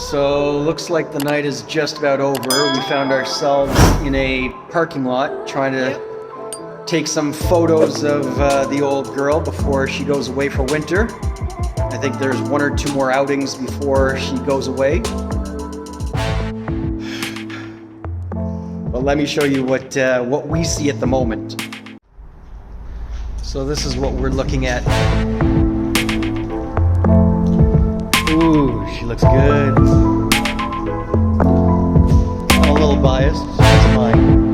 So looks like the night is just about over. We found ourselves in a parking lot trying to take some photos of the old girl before she goes away for winter. I think there's 1 or 2 more outings before she goes away. But let me show you what we see at the moment. So this is what we're looking at. Ooh, she looks good. I'm a little biased, she's mine.